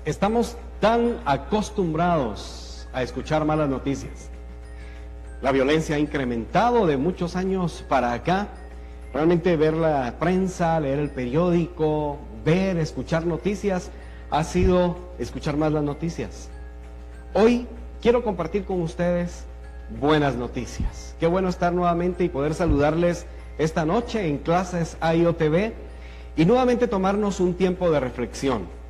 Estamos tan acostumbrados a escuchar malas noticias. La violencia ha incrementado de muchos años para acá. Realmente ver la prensa, leer el periódico, escuchar noticias, ha sido escuchar más las noticias. Hoy quiero compartir con ustedes buenas noticias. Qué bueno estar nuevamente y poder saludarles esta noche en Clases AIOTV y nuevamente tomarnos un tiempo de reflexión.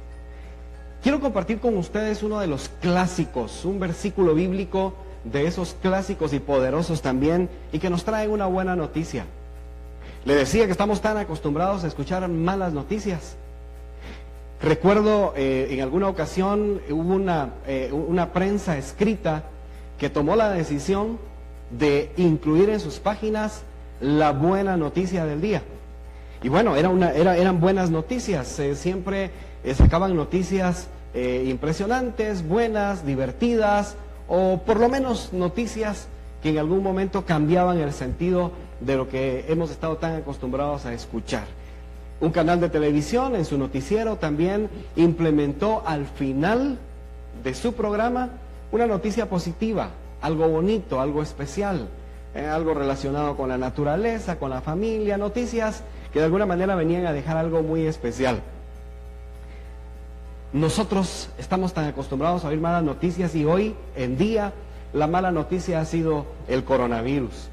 Quiero compartir con ustedes uno de los clásicos, un versículo bíblico de esos clásicos y poderosos también, y que nos trae una buena noticia. Le decía que estamos tan acostumbrados a escuchar malas noticias. Recuerdo en alguna ocasión hubo una prensa escrita que tomó la decisión de incluir en sus páginas la buena noticia del día. Y bueno, eran buenas noticias, siempre sacaban noticias impresionantes, buenas, divertidas, o por lo menos noticias que en algún momento cambiaban el sentido de lo que hemos estado tan acostumbrados a escuchar. Un canal de televisión en su noticiero también implementó al final de su programa una noticia positiva, algo bonito, algo especial, algo relacionado con la naturaleza, con la familia, noticias que de alguna manera venían a dejar algo muy especial. Nosotros estamos tan acostumbrados a oír malas noticias y hoy en día la mala noticia ha sido el coronavirus.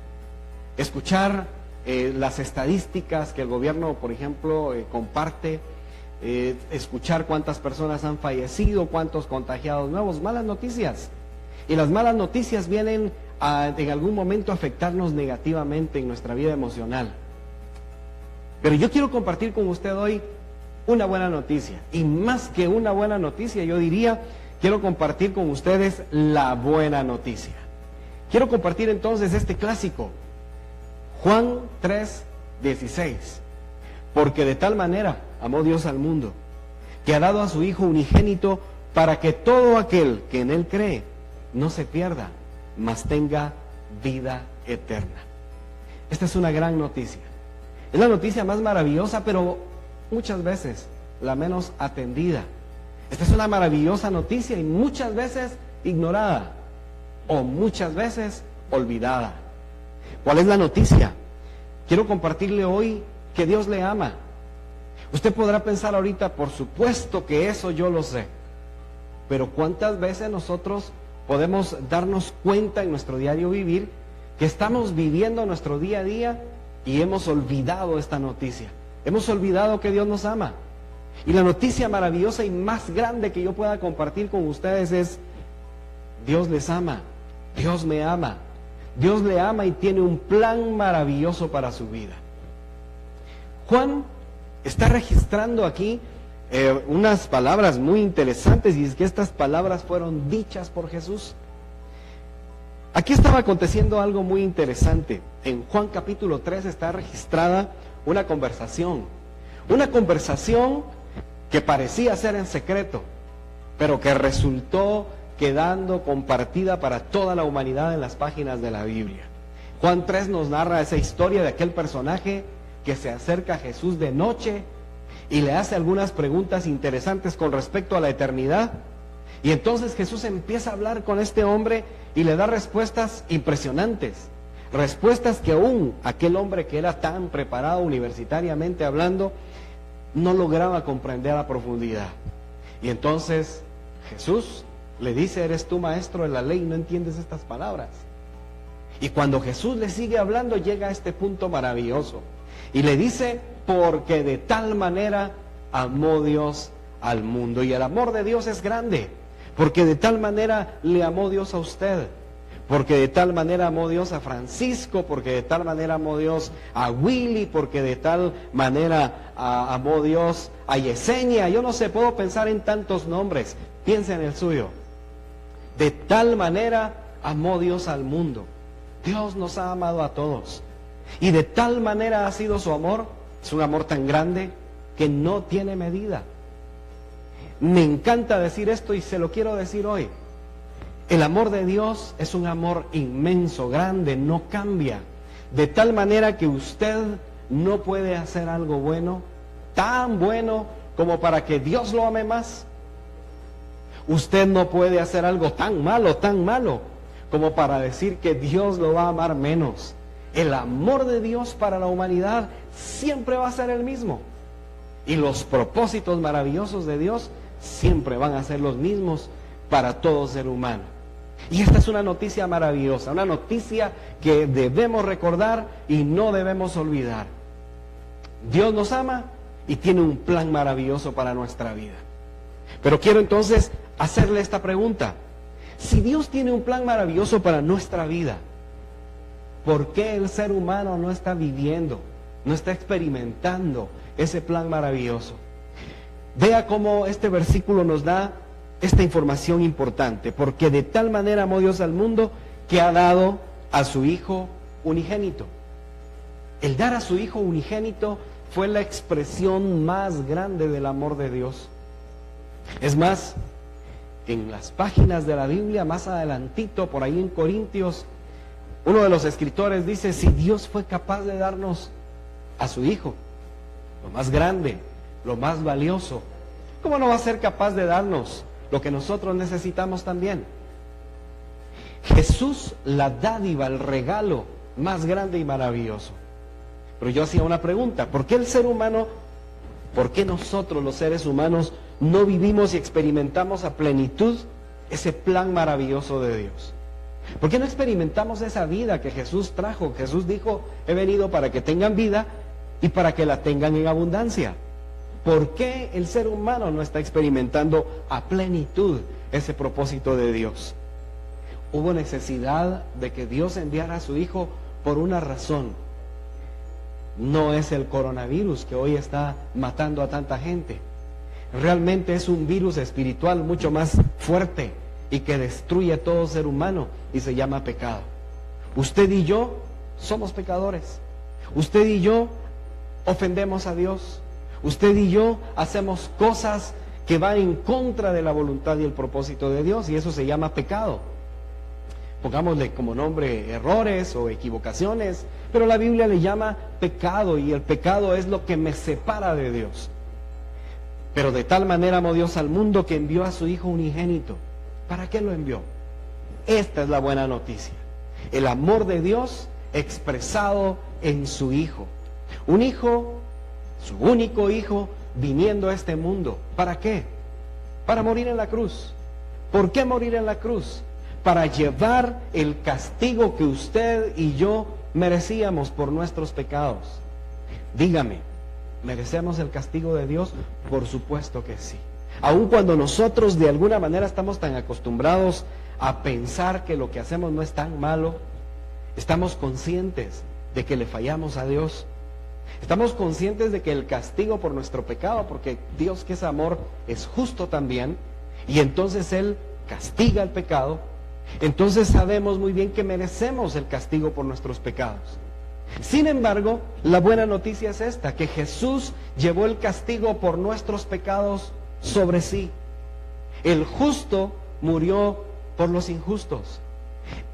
Escuchar las estadísticas que el gobierno, por ejemplo, comparte, escuchar cuántas personas han fallecido, cuántos contagiados nuevos, malas noticias. Y las malas noticias vienen en algún momento a afectarnos negativamente en nuestra vida emocional. Pero yo quiero compartir con usted hoy una buena noticia, y más que una buena noticia, yo diría, quiero compartir con ustedes la buena noticia. Quiero compartir entonces este clásico, Juan 3:16, porque de tal manera amó Dios al mundo, que ha dado a su Hijo unigénito, para que todo aquel que en Él cree no se pierda, mas tenga vida eterna. Esta es una gran noticia, es la noticia más maravillosa, pero muchas veces la menos atendida. Esta es una maravillosa noticia y muchas veces ignorada o muchas veces olvidada. ¿Cuál es la noticia? Quiero compartirle hoy que Dios le ama. Usted podrá pensar ahorita, por supuesto que eso yo lo sé, pero ¿cuántas veces nosotros podemos darnos cuenta en nuestro diario vivir que estamos viviendo nuestro día a día y hemos olvidado esta noticia? Hemos olvidado que Dios nos ama. Y la noticia maravillosa y más grande que yo pueda compartir con ustedes es: Dios les ama, Dios me ama, Dios le ama y tiene un plan maravilloso para su vida. Juan está registrando aquí unas palabras muy interesantes, y es que estas palabras fueron dichas por Jesús. Aquí estaba aconteciendo algo muy interesante. En Juan capítulo 3 está registrada una conversación que parecía ser en secreto, pero que resultó quedando compartida para toda la humanidad en las páginas de la Biblia. Juan 3 nos narra esa historia de aquel personaje que se acerca a Jesús de noche y le hace algunas preguntas interesantes con respecto a la eternidad. Y entonces Jesús empieza a hablar con este hombre y le da respuestas impresionantes. Respuestas que aún aquel hombre que era tan preparado universitariamente hablando no lograba comprender a profundidad. Y entonces Jesús le dice: ¿eres tú maestro de la ley y no entiendes estas palabras? Y cuando Jesús le sigue hablando, llega a este punto maravilloso y le dice: porque de tal manera amó Dios al mundo. Y el amor de Dios es grande, porque de tal manera le amó Dios a usted, porque de tal manera amó Dios a Francisco, porque de tal manera amó Dios a Willy, porque de tal manera amó Dios a Yesenia. Yo no sé, puedo pensar en tantos nombres, piensa en el suyo. De tal manera amó Dios al mundo. Dios nos ha amado a todos, y de tal manera ha sido su amor, es un amor tan grande que no tiene medida. Me encanta decir esto y se lo quiero decir hoy. El amor de Dios es un amor inmenso, grande, no cambia. De tal manera que usted no puede hacer algo bueno, tan bueno como para que Dios lo ame más. Usted no puede hacer algo tan malo, como para decir que Dios lo va a amar menos. El amor de Dios para la humanidad siempre va a ser el mismo. Y los propósitos maravillosos de Dios siempre van a ser los mismos para todo ser humano. Y esta es una noticia maravillosa, una noticia que debemos recordar y no debemos olvidar. Dios nos ama y tiene un plan maravilloso para nuestra vida. Pero quiero entonces hacerle esta pregunta. Si Dios tiene un plan maravilloso para nuestra vida, ¿por qué el ser humano no está viviendo, no está experimentando ese plan maravilloso? Vea cómo este versículo nos da esta información importante. Porque de tal manera amó Dios al mundo que ha dado a su Hijo unigénito. El dar a su Hijo unigénito fue la expresión más grande del amor de Dios. Es más, en las páginas de la Biblia, más adelantito, por ahí en Corintios, uno de los escritores dice: si Dios fue capaz de darnos a su Hijo, lo más grande, lo más valioso, ¿cómo no va a ser capaz de darnos lo que nosotros necesitamos también? Jesús, la dádiva, el regalo más grande y maravilloso. Pero yo hacía una pregunta: ¿por qué el ser humano, por qué nosotros los seres humanos no vivimos y experimentamos a plenitud ese plan maravilloso de Dios? ¿Por qué no experimentamos esa vida que Jesús trajo? Jesús dijo: he venido para que tengan vida y para que la tengan en abundancia. ¿Por qué el ser humano no está experimentando a plenitud ese propósito de Dios? Hubo necesidad de que Dios enviara a su Hijo por una razón. No es el coronavirus que hoy está matando a tanta gente. Realmente es un virus espiritual mucho más fuerte y que destruye a todo ser humano, y se llama pecado. Usted y yo somos pecadores. Usted y yo ofendemos a Dios. Usted y yo hacemos cosas que van en contra de la voluntad y el propósito de Dios, y eso se llama pecado. Pongámosle como nombre errores o equivocaciones, pero la Biblia le llama pecado, y el pecado es lo que me separa de Dios. Pero de tal manera amó Dios al mundo que envió a su Hijo unigénito. ¿Para qué lo envió? Esta es la buena noticia. El amor de Dios expresado en su Hijo. Un Hijo, su único Hijo, viniendo a este mundo. ¿Para qué? Para morir en la cruz. ¿Por qué morir en la cruz? Para llevar el castigo que usted y yo merecíamos por nuestros pecados. Dígame, ¿merecemos el castigo de Dios? Por supuesto que sí. Aun cuando nosotros de alguna manera estamos tan acostumbrados a pensar que lo que hacemos no es tan malo, estamos conscientes de que le fallamos a Dios. Estamos conscientes de que el castigo por nuestro pecado, porque Dios, que es amor, es justo también, y entonces Él castiga el pecado. Entonces sabemos muy bien que merecemos el castigo por nuestros pecados. Sin embargo, la buena noticia es esta: que Jesús llevó el castigo por nuestros pecados sobre sí. El justo murió por los injustos.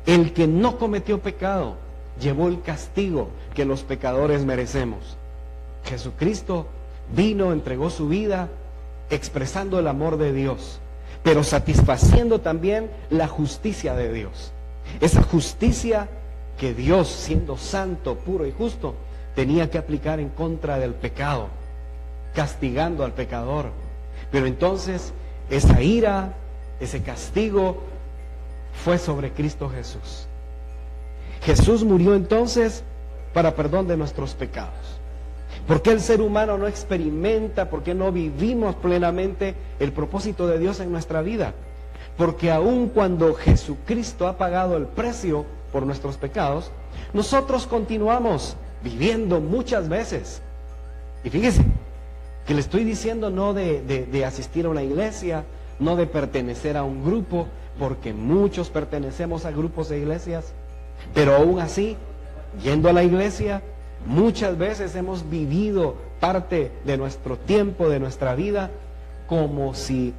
El que no cometió pecado llevó el castigo que los pecadores merecemos. Jesucristo vino, entregó su vida, expresando el amor de Dios, pero satisfaciendo también la justicia de Dios. Esa justicia que Dios, siendo santo, puro y justo, tenía que aplicar en contra del pecado, castigando al pecador. Pero entonces esa ira, ese castigo fue sobre Cristo Jesús. Jesús murió entonces para perdón de nuestros pecados. ¿Por qué el ser humano no experimenta, por qué no vivimos plenamente el propósito de Dios en nuestra vida? Porque aun cuando Jesucristo ha pagado el precio por nuestros pecados, nosotros continuamos viviendo muchas veces. Y fíjese que le estoy diciendo no de asistir a una iglesia, no de pertenecer a un grupo, porque muchos pertenecemos a grupos de iglesias, pero aún así, yendo a la iglesia, muchas veces hemos vivido parte de nuestro tiempo, de nuestra vida, como si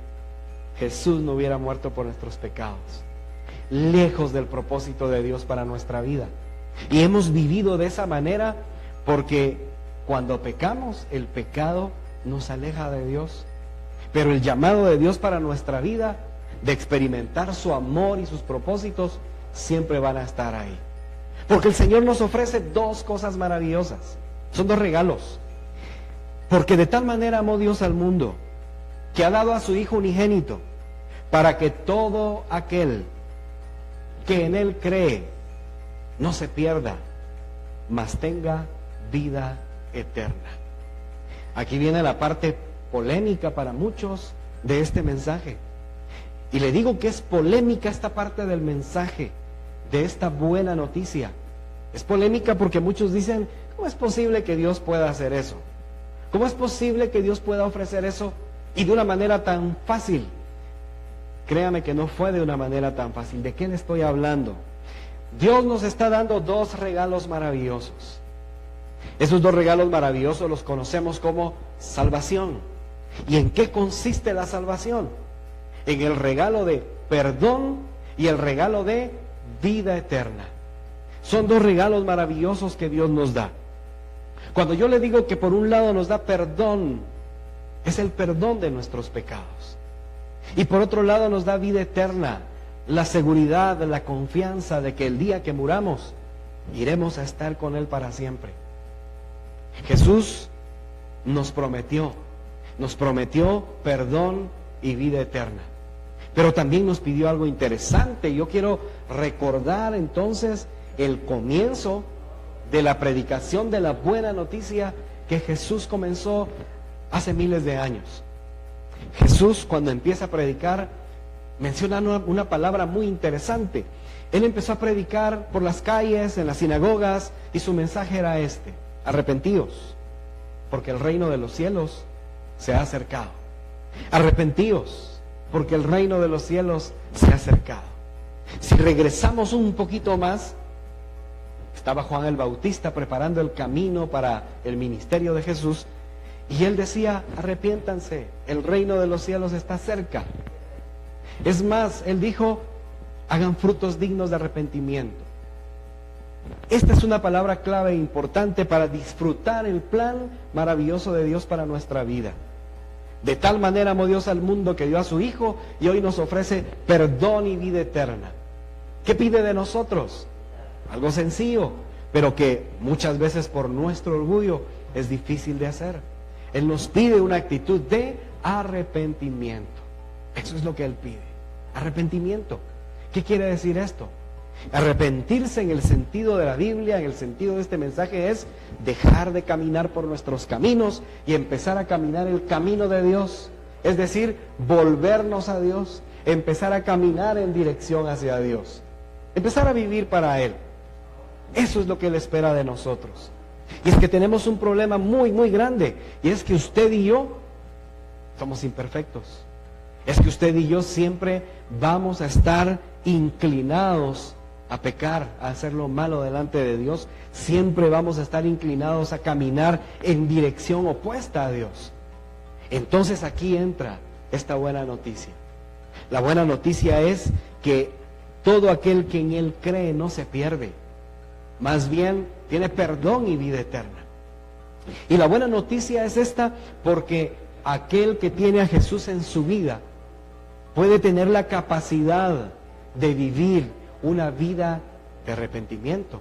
Jesús no hubiera muerto por nuestros pecados, lejos del propósito de Dios para nuestra vida. Y hemos vivido de esa manera porque cuando pecamos, el pecado nos aleja de Dios. Pero el llamado de Dios para nuestra vida de experimentar su amor y sus propósitos, siempre van a estar ahí. Porque el Señor nos ofrece dos cosas maravillosas. Son dos regalos. Porque de tal manera amó Dios al mundo, que ha dado a su Hijo unigénito, para que todo aquel que en Él cree no se pierda, mas tenga vida eterna. Aquí viene la parte polémica para muchos de este mensaje. Y le digo que es polémica esta parte del mensaje, de esta buena noticia. Es polémica porque muchos dicen, ¿cómo es posible que Dios pueda hacer eso? ¿Cómo es posible que Dios pueda ofrecer eso y de una manera tan fácil? Créame que no fue de una manera tan fácil. ¿De qué le estoy hablando? Dios nos está dando dos regalos maravillosos. Esos dos regalos maravillosos los conocemos como salvación. ¿Y en qué consiste la salvación? En el regalo de perdón y el regalo de vida eterna. Son dos regalos maravillosos que Dios nos da. Cuando yo le digo que por un lado nos da perdón, es el perdón de nuestros pecados. Y por otro lado nos da vida eterna, la seguridad, la confianza de que el día que muramos, iremos a estar con Él para siempre. Jesús nos prometió perdón y vida eterna. Pero también nos pidió algo interesante. Yo quiero recordar entonces el comienzo de la predicación de la buena noticia que Jesús comenzó hace miles de años. Jesús, cuando empieza a predicar, menciona una palabra muy interesante. Él empezó a predicar por las calles, en las sinagogas, y su mensaje era este: arrepentíos, porque el reino de los cielos se ha acercado. Arrepentíos, porque el reino de los cielos se ha acercado. Si regresamos un poquito más, estaba Juan el Bautista preparando el camino para el ministerio de Jesús, y él decía: arrepiéntanse, el reino de los cielos está cerca. Es más, él dijo: hagan frutos dignos de arrepentimiento. Esta es una palabra clave e importante para disfrutar el plan maravilloso de Dios para nuestra vida. De tal manera amó Dios al mundo que dio a su Hijo, y hoy nos ofrece perdón y vida eterna. ¿Qué pide de nosotros? Algo sencillo, pero que muchas veces por nuestro orgullo es difícil de hacer. Él nos pide una actitud de arrepentimiento. Eso es lo que Él pide, arrepentimiento. ¿Qué quiere decir esto? Arrepentirse en el sentido de la Biblia, en el sentido de este mensaje, es dejar de caminar por nuestros caminos y empezar a caminar el camino de Dios. Es decir, volvernos a Dios, empezar a caminar en dirección hacia Dios, empezar a vivir para Él. Eso es lo que Él espera de nosotros. Y es que tenemos un problema muy, muy grande, y es que usted y yo somos imperfectos. Es que usted y yo siempre vamos a estar inclinados a pecar, a hacer lo malo delante de Dios. Siempre vamos a estar inclinados a caminar en dirección opuesta a Dios. Entonces aquí entra esta buena noticia. La buena noticia es que todo aquel que en Él cree no se pierde, más bien tiene perdón y vida eterna. Y la buena noticia es esta, porque aquel que tiene a Jesús en su vida puede tener la capacidad de vivir una vida de arrepentimiento,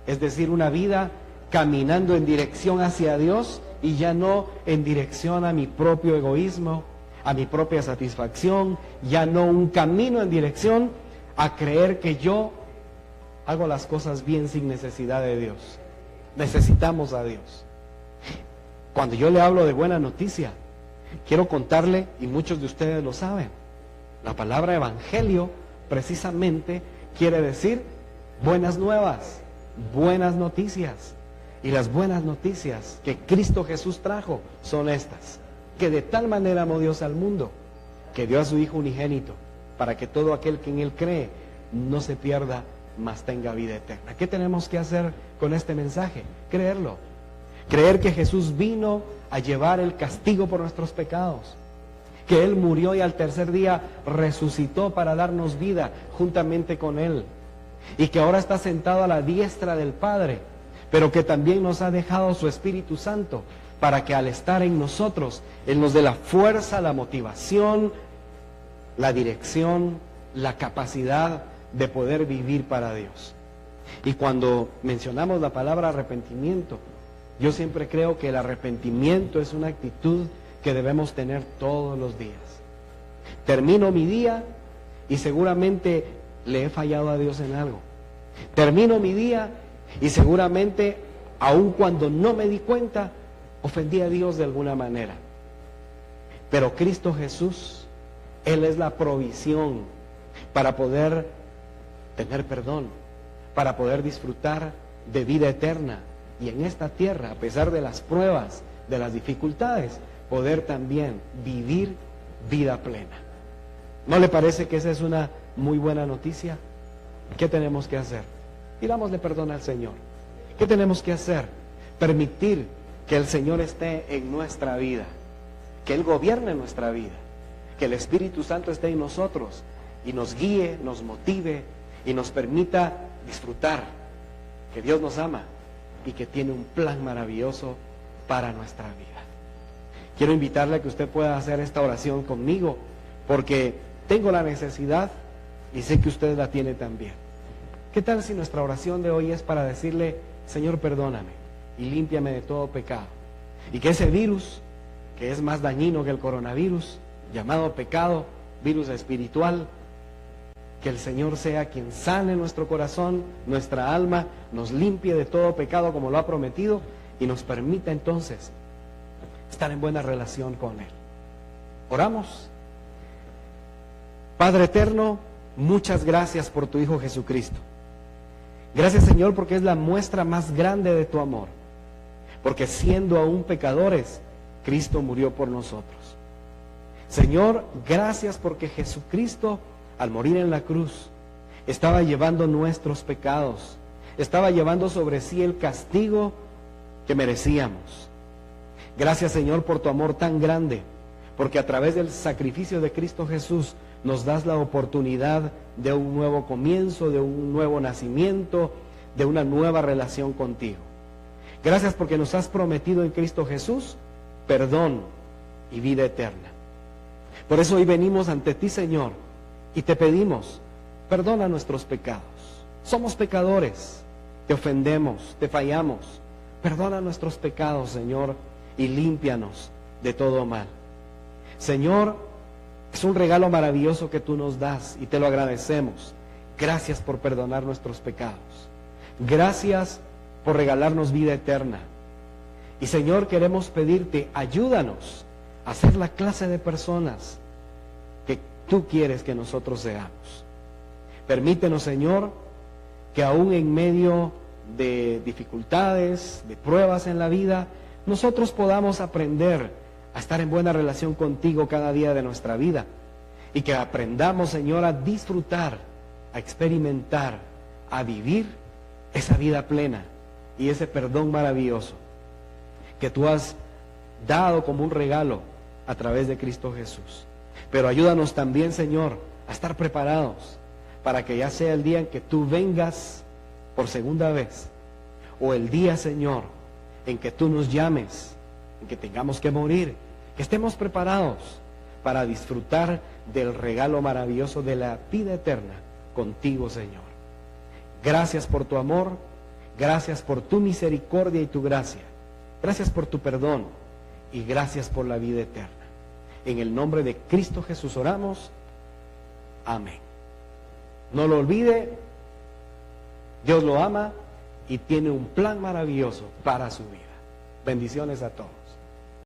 es decir, una vida caminando en dirección hacia Dios y ya no en dirección a mi propio egoísmo, a mi propia satisfacción, ya no un camino en dirección a creer que yo hago las cosas bien sin necesidad de Dios. Necesitamos a Dios. Cuando yo le hablo de buena noticia, quiero contarle, y muchos de ustedes lo saben, la palabra evangelio precisamente quiere decir buenas nuevas, buenas noticias. Y las buenas noticias que Cristo Jesús trajo son estas: que de tal manera amó Dios al mundo, que dio a su Hijo unigénito, para que todo aquel que en Él cree no se pierda, mas tenga vida eterna. ¿Qué tenemos que hacer con este mensaje? Creerlo. Creer que Jesús vino a llevar el castigo por nuestros pecados, que Él murió y al tercer día resucitó para darnos vida juntamente con Él, y que ahora está sentado a la diestra del Padre, pero que también nos ha dejado su Espíritu Santo para que al estar en nosotros, Él nos dé la fuerza, la motivación, la dirección, la capacidad de poder vivir para Dios. Y cuando mencionamos la palabra arrepentimiento, yo siempre creo que el arrepentimiento es una actitud que debemos tener todos los días. Termino mi día y seguramente le he fallado a Dios en algo. Termino mi día y seguramente, aun cuando no me di cuenta, ofendí a Dios de alguna manera. Pero Cristo Jesús, Él es la provisión para poder tener perdón, para poder disfrutar de vida eterna. Y en esta tierra, a pesar de las pruebas, de las dificultades, poder también vivir vida plena. ¿No le parece que esa es una muy buena noticia? ¿Qué tenemos que hacer? Pidámosle perdón al Señor. ¿Qué tenemos que hacer? Permitir que el Señor esté en nuestra vida, que Él gobierne nuestra vida, que el Espíritu Santo esté en nosotros y nos guíe, nos motive y nos permita disfrutar que Dios nos ama y que tiene un plan maravilloso para nuestra vida. Quiero invitarle a que usted pueda hacer esta oración conmigo, porque tengo la necesidad y sé que usted la tiene también. ¿Qué tal si nuestra oración de hoy es para decirle: Señor, perdóname y límpiame de todo pecado? Y que ese virus, que es más dañino que el coronavirus, llamado pecado, virus espiritual, que el Señor sea quien sane nuestro corazón, nuestra alma, nos limpie de todo pecado como lo ha prometido y nos permita entonces estar en buena relación con Él. Oramos. Padre eterno, muchas gracias por tu Hijo Jesucristo. Gracias, Señor, porque es la muestra más grande de tu amor. Porque siendo aún pecadores, Cristo murió por nosotros. Señor, gracias porque Jesucristo, al morir en la cruz, estaba llevando nuestros pecados, estaba llevando sobre sí el castigo que merecíamos. Gracias, Señor, por tu amor tan grande, porque a través del sacrificio de Cristo Jesús nos das la oportunidad de un nuevo comienzo, de un nuevo nacimiento, de una nueva relación contigo. Gracias porque nos has prometido en Cristo Jesús perdón y vida eterna. Por eso hoy venimos ante ti, Señor, y te pedimos, perdona nuestros pecados. Somos pecadores, te ofendemos, te fallamos. Perdona nuestros pecados, Señor, y límpianos de todo mal. Señor, es un regalo maravilloso que tú nos das y te lo agradecemos. Gracias por perdonar nuestros pecados. Gracias por regalarnos vida eterna. Y Señor, queremos pedirte, ayúdanos a ser la clase de personas que tú quieres que nosotros seamos. Permítenos, Señor, que aún en medio de dificultades, de pruebas en la vida, nosotros podamos aprender a estar en buena relación contigo cada día de nuestra vida. Y que aprendamos, Señor, a disfrutar, a experimentar, a vivir esa vida plena y ese perdón maravilloso que tú has dado como un regalo a través de Cristo Jesús. Pero ayúdanos también, Señor, a estar preparados para que ya sea el día en que tú vengas por segunda vez, o el día, Señor, en que tú nos llames, en que tengamos que morir, que estemos preparados para disfrutar del regalo maravilloso de la vida eterna contigo, Señor. Gracias por tu amor, gracias por tu misericordia y tu gracia, gracias por tu perdón y gracias por la vida eterna. En el nombre de Cristo Jesús oramos. Amén. No lo olvide, Dios lo ama y tiene un plan maravilloso para su vida. Bendiciones a todos.